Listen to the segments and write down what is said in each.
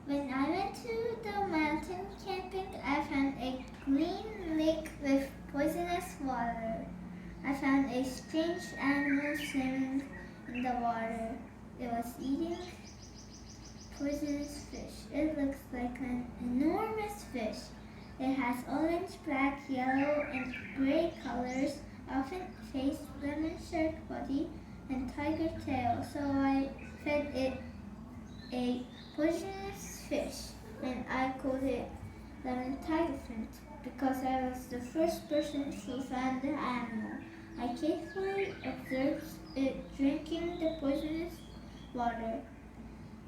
When I went to the mountain camping, I found a green lake with poisonous water. I found a strange animal swimming in the water. It was eating poisonous fish. It looks like an enormous fish. It has orange, black, yellow, and gray colors, elephant face, lemon shark body, and tiger tail. So I fed it a poisonous fish, and I called it lemon tiger fin because I was the first person who found the animal. I carefully observed it drinking the poisonous water.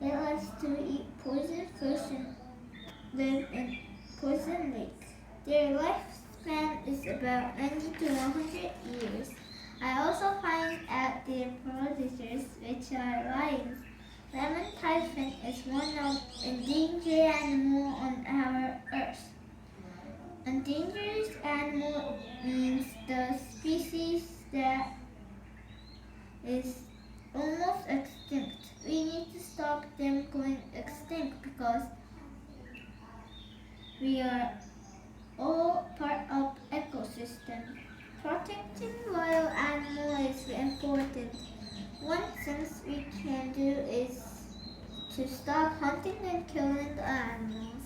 It likes to eat poison fish and live in poison lake. Their lifespan is about 90 to 100 years. I also find out their predators, which are lions. Lemon typhoon is one of endangered animal on our earth. Endangered animal means the species that is almost extinct. We need to stop them going extinct because we are all part of ecosystem. Protecting wild animals is important. One thing we can do is to stop hunting and killing the animals.